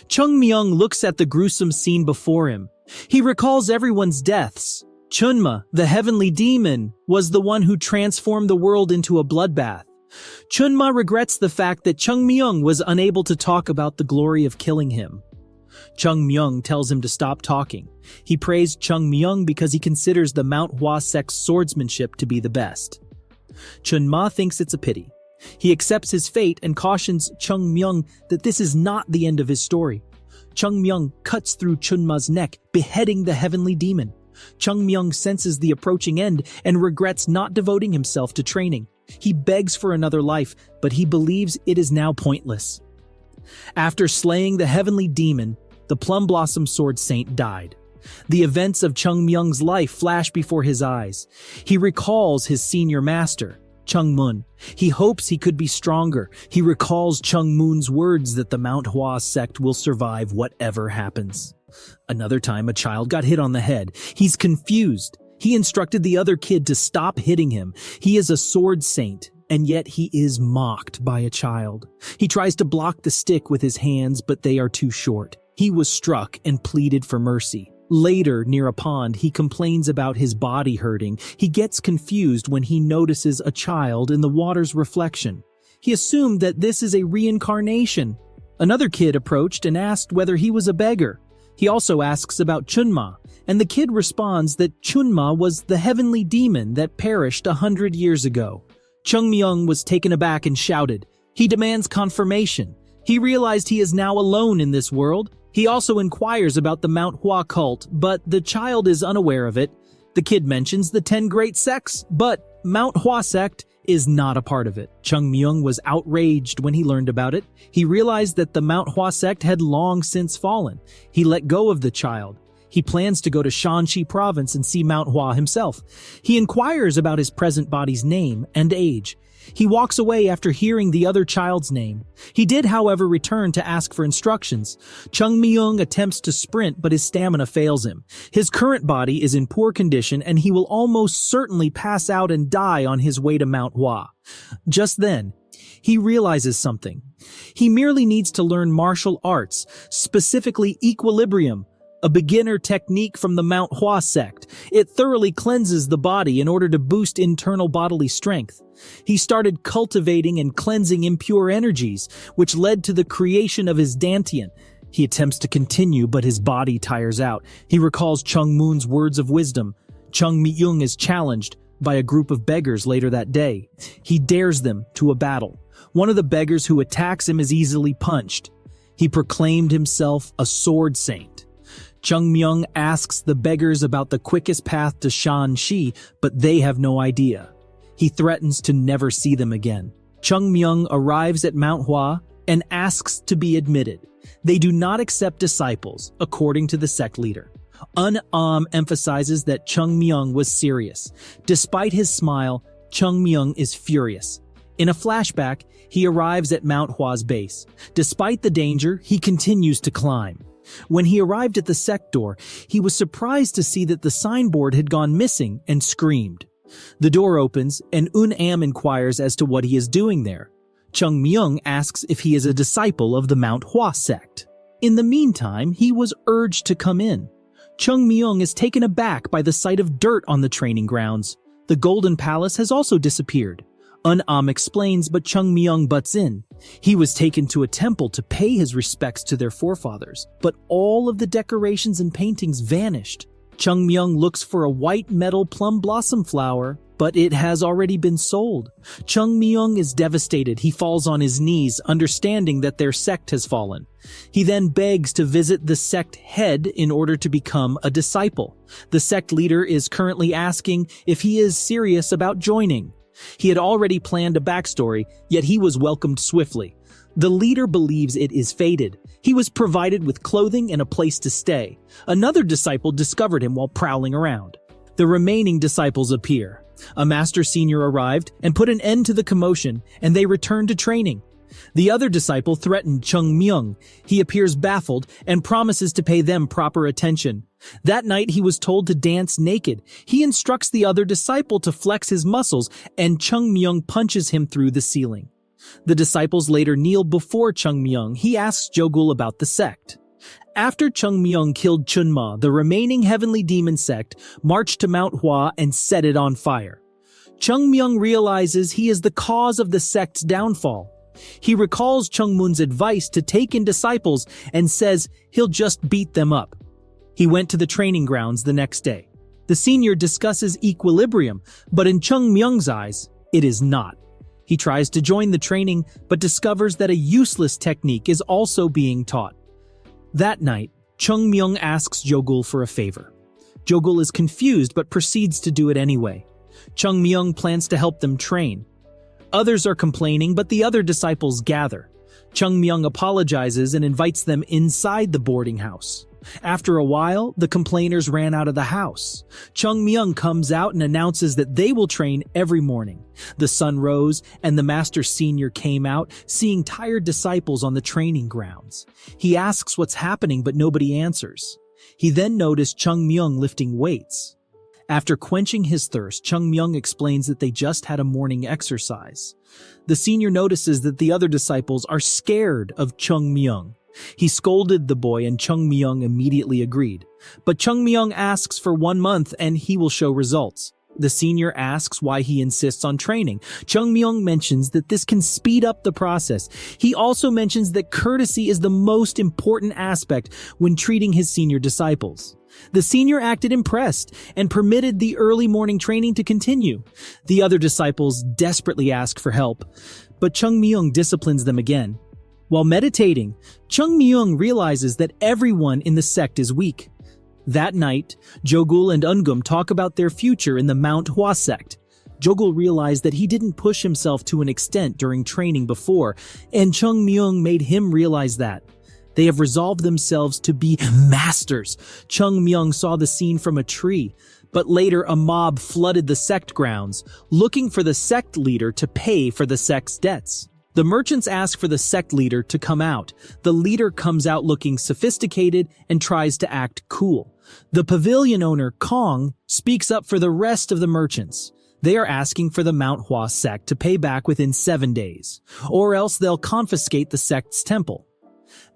Chung Myung looks at the gruesome scene before him. He recalls everyone's deaths. Chunma, the heavenly demon, was the one who transformed the world into a bloodbath. Chunma regrets the fact that Chung Myung was unable to talk about the glory of killing him. Chung Myung tells him to stop talking. He praised Chung Myung because he considers the Mount Hua sect's swordsmanship to be the best. Chunma thinks it's a pity. He accepts his fate and cautions Chung Myung that this is not the end of his story. Chung Myung cuts through Chunma's neck, beheading the heavenly demon. Chung Myung senses the approaching end and regrets not devoting himself to training. He begs for another life, but he believes it is now pointless. After slaying the heavenly demon, the Plum Blossom Sword Saint died. The events of Chung Myung's life flash before his eyes. He recalls his senior master, Chung Mun. He hopes he could be stronger. He recalls Chung Mun's words that the Mount Hua sect will survive whatever happens. Another time, a child got hit on the head. He's confused. He instructed the other kid to stop hitting him. He is a sword saint, and yet he is mocked by a child. He tries to block the stick with his hands, but they are too short. He was struck and pleaded for mercy. Later, near a pond, he complains about his body hurting. He gets confused when he notices a child in the water's reflection. He assumed that this is a reincarnation. Another kid approached and asked whether he was a beggar. He also asks about Chunma, and the kid responds that Chunma was the heavenly demon that perished 100 years ago. Chung Myung was taken aback and shouted. He demands confirmation. He realized he is now alone in this world. He also inquires about the Mount Hua cult, but the child is unaware of it. The kid mentions the 10 great sects, but Mount Hua sect is not a part of it. Chung Myung was outraged when he learned about it. He realized that the Mount Hua sect had long since fallen. He let go of the child. He plans to go to Shanxi province and see Mount Hua himself. He inquires about his present body's name and age. He walks away after hearing the other child's name. He did, however, return to ask for instructions. Chung Myung attempts to sprint, but his stamina fails him. His current body is in poor condition, and he will almost certainly pass out and die on his way to Mount Hua. Just then, he realizes something. He merely needs to learn martial arts, specifically equilibrium, a beginner technique from the Mount Hua sect. It thoroughly cleanses the body in order to boost internal bodily strength. He started cultivating and cleansing impure energies, which led to the creation of his dantian. He attempts to continue, but his body tires out. He recalls Chung Moon's words of wisdom. Chung Myung is challenged by a group of beggars later that day. He dares them to a battle. One of the beggars who attacks him is easily punched. He proclaimed himself a sword saint. Chung Myung asks the beggars about the quickest path to Shanxi, but they have no idea. He threatens to never see them again. Chung Myung arrives at Mount Hua and asks to be admitted. They do not accept disciples, according to the sect leader. Emphasizes that Chung Myung was serious. Despite his smile, Chung Myung is furious. In a flashback, he arrives at Mount Hua's base. Despite the danger, he continues to climb. When he arrived at the sect door, he was surprised to see that the signboard had gone missing and screamed. The door opens, and Am inquires as to what he is doing there. Chung Myung asks if he is a disciple of the Mount Hua sect. In the meantime, he was urged to come in. Chung Myung is taken aback by the sight of dirt on the training grounds. The Golden Palace has also disappeared. Am explains, but Chung Myung butts in. He was taken to a temple to pay his respects to their forefathers, but all of the decorations and paintings vanished. Chung Myung looks for a white metal plum blossom flower, but it has already been sold. Chung Myung is devastated. He falls on his knees, understanding that their sect has fallen. He then begs to visit the sect head in order to become a disciple. The sect leader is currently asking if he is serious about joining. He had already planned a backstory, yet he was welcomed swiftly. The leader believes it is fated. He was provided with clothing and a place to stay. Another disciple discovered him while prowling around. The remaining disciples appear. A master senior arrived and put an end to the commotion, and they returned to training. The other disciple threatened Chung Myung. He appears baffled and promises to pay them proper attention. That night he was told to dance naked. He instructs the other disciple to flex his muscles, and Chung Myung punches him through the ceiling. The disciples later kneel before Chung Myung. He asks Jogul about the sect. After Chung Myung killed Chunma, the remaining heavenly demon sect marched to Mount Hua and set it on fire. Chung Myung realizes he is the cause of the sect's downfall. He recalls Chung Moon's advice to take in disciples and says he'll just beat them up. He went to the training grounds the next day. The senior discusses equilibrium, but in Chung Myung's eyes, it is not. He tries to join the training, but discovers that a useless technique is also being taught. That night, Chung Myung asks Jogul for a favor. Jogul is confused but proceeds to do it anyway. Chung Myung plans to help them train. Others are complaining, but the other disciples gather. Chung Myung apologizes and invites them inside the boarding house. After a while, the complainers ran out of the house. Chung Myung comes out and announces that they will train every morning. The sun rose, and the master senior came out, seeing tired disciples on the training grounds. He asks what's happening, but nobody answers. He then noticed Chung Myung lifting weights. After quenching his thirst, Chung Myung explains that they just had a morning exercise. The senior notices that the other disciples are scared of Chung Myung. He scolded the boy and Chung Myung immediately agreed. But Chung Myung asks for 1 month and he will show results. The senior asks why he insists on training. Chung Myung mentions that this can speed up the process. He also mentions that courtesy is the most important aspect when treating his senior disciples. The senior acted impressed and permitted the early morning training to continue. The other disciples desperately ask for help, but Chung Myung disciplines them again. While meditating, Chung Myung realizes that everyone in the sect is weak. That night, Jogul and Eungum talk about their future in the Mount Hua sect. Jogul realized that he didn't push himself to an extent during training before, and Chung Myung made him realize that. They have resolved themselves to be masters. Chung Myung saw the scene from a tree, but later a mob flooded the sect grounds, looking for the sect leader to pay for the sect's debts. The merchants ask for the sect leader to come out. The leader comes out looking sophisticated and tries to act cool. The pavilion owner, Kong, speaks up for the rest of the merchants. They are asking for the Mount Hua sect to pay back within 7 days, or else they'll confiscate the sect's temple.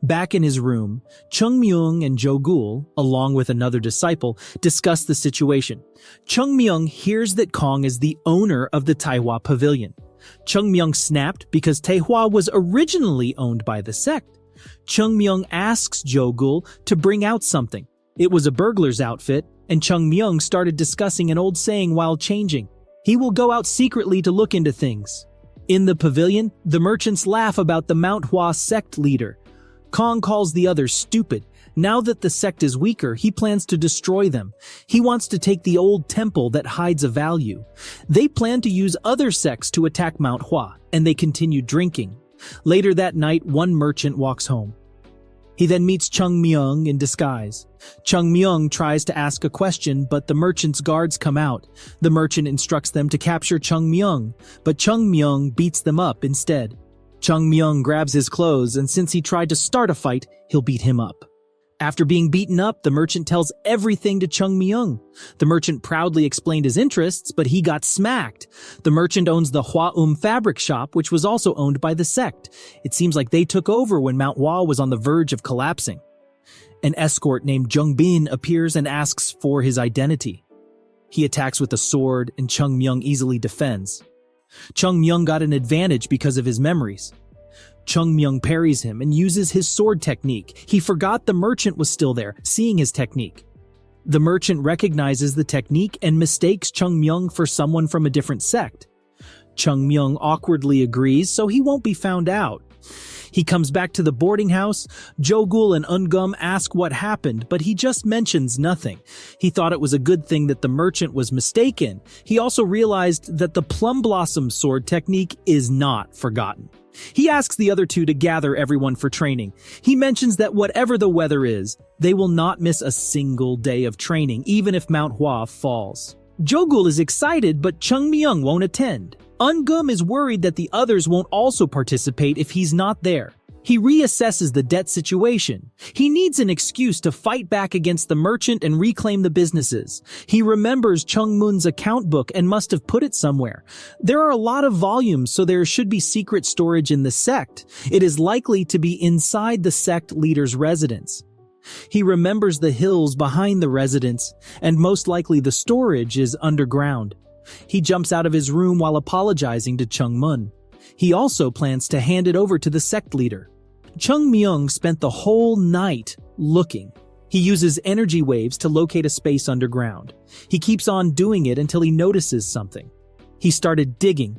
Back in his room, Chung Myung and Jogul, along with another disciple, discuss the situation. Chung Myung hears that Kong is the owner of the Taihua pavilion. Chung Myung snapped because Taihua was originally owned by the sect. Chung Myung asks Jogul to bring out something. It was a burglar's outfit, and Chung Myung started discussing an old saying while changing. He will go out secretly to look into things. In the pavilion, the merchants laugh about the Mount Hua sect leader. Kong calls the others stupid. Now that the sect is weaker, he plans to destroy them. He wants to take the old temple that hides a value. They plan to use other sects to attack Mount Hua, and they continue drinking. Later that night, one merchant walks home. He then meets Chung Myung in disguise. Chung Myung tries to ask a question, but the merchant's guards come out. The merchant instructs them to capture Chung Myung, but Chung Myung beats them up instead. Chung Myung grabs his clothes, and since he tried to start a fight, he'll beat him up. After being beaten up, the merchant tells everything to Chung Myung. The merchant proudly explained his interests, but he got smacked. The merchant owns the Hua fabric shop, which was also owned by the sect. It seems like they took over when Mount Hua was on the verge of collapsing. An escort named Jung Bin appears and asks for his identity. He attacks with a sword, and Chung Myung easily defends. Chung Myung got an advantage because of his memories. Chung Myung parries him and uses his sword technique. He forgot the merchant was still there, seeing his technique. The merchant recognizes the technique and mistakes Chung Myung for someone from a different sect. Chung Myung awkwardly agrees, so he won't be found out. He comes back to the boarding house. Jogul and Eungum ask what happened, but he just mentions nothing. He thought it was a good thing that the merchant was mistaken. He also realized that the plum blossom sword technique is not forgotten. He asks the other two to gather everyone for training. He mentions that whatever the weather is, they will not miss a single day of training, even if Mount Hua falls. Jogul is excited, but Chung Myung won't attend. Eungum is worried that the others won't also participate if he's not there. He reassesses the debt situation. He needs an excuse to fight back against the merchant and reclaim the businesses. He remembers Chung Mun's account book and must have put it somewhere. There are a lot of volumes, so there should be secret storage in the sect. It is likely to be inside the sect leader's residence. He remembers the hills behind the residence, and most likely the storage is underground. He jumps out of his room while apologizing to Chung Mun. He also plans to hand it over to the sect leader. Chung Myung spent the whole night looking. He uses energy waves to locate a space underground. He keeps on doing it until he notices something. He started digging,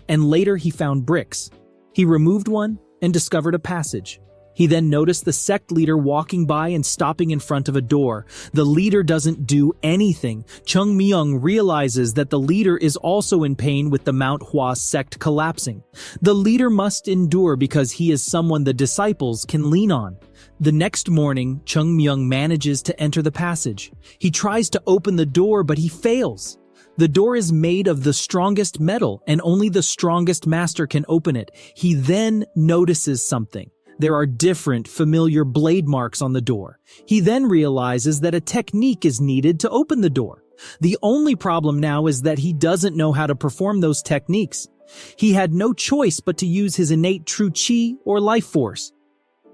and later he found bricks. He removed one and discovered a passage. He then noticed the sect leader walking by and stopping in front of a door. The leader doesn't do anything. Chung Myung realizes that the leader is also in pain with the Mount Hua sect collapsing. The leader must endure because he is someone the disciples can lean on. The next morning, Chung Myung manages to enter the passage. He tries to open the door, but he fails. The door is made of the strongest metal, and only the strongest master can open it. He then notices something. There are different, familiar blade marks on the door. He then realizes that a technique is needed to open the door. The only problem now is that he doesn't know how to perform those techniques. He had no choice but to use his innate true chi or life force.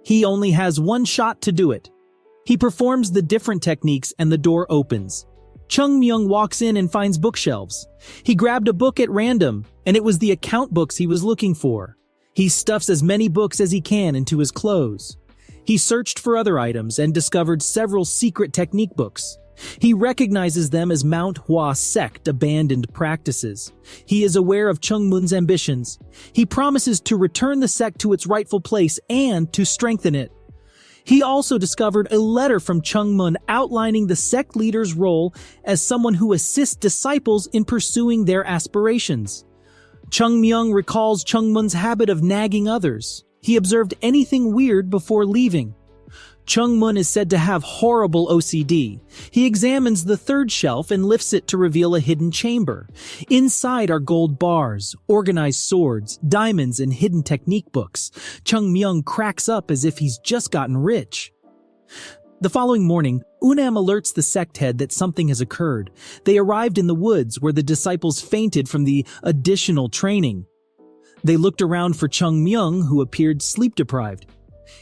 He only has one shot to do it. He performs the different techniques and the door opens. Chung Myung walks in and finds bookshelves. He grabbed a book at random, and it was the account books he was looking for. He stuffs as many books as he can into his clothes. He searched for other items and discovered several secret technique books. He recognizes them as Mount Hua Sect abandoned practices. He is aware of Chung Mun's ambitions. He promises to return the sect to its rightful place and to strengthen it. He also discovered a letter from Chung Mun outlining the sect leader's role as someone who assists disciples in pursuing their aspirations. Chung Myung recalls Chung Mun's habit of nagging others. He observed anything weird before leaving. Chung Mun is said to have horrible OCD. He examines the third shelf and lifts it to reveal a hidden chamber. Inside are gold bars, organized swords, diamonds, and hidden technique books. Chung Myung cracks up as if he's just gotten rich. The following morning, Unam alerts the sect head that something has occurred. They arrived in the woods where the disciples fainted from the additional training. They looked around for Chung Myung, who appeared sleep-deprived.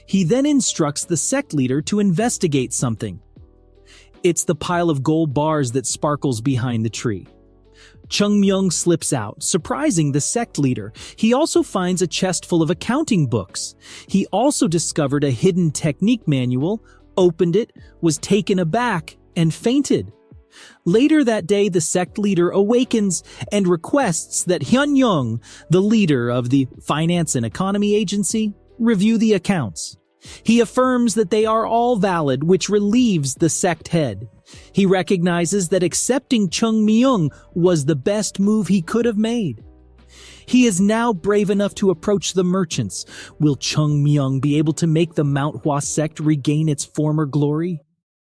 He then instructs the sect leader to investigate something. It's the pile of gold bars that sparkles behind the tree. Chung Myung slips out, surprising the sect leader. He also finds a chest full of accounting books. He also discovered a hidden technique manual, opened it, was taken aback, and fainted. Later that day, the sect leader awakens and requests that Hyun Young, the leader of the Finance and Economy Agency, review the accounts. He affirms that they are all valid, which relieves the sect head. He recognizes that accepting Chung Myung was the best move he could have made. He is now brave enough to approach the merchants. Will Chung Myung be able to make the Mount Hua sect regain its former glory?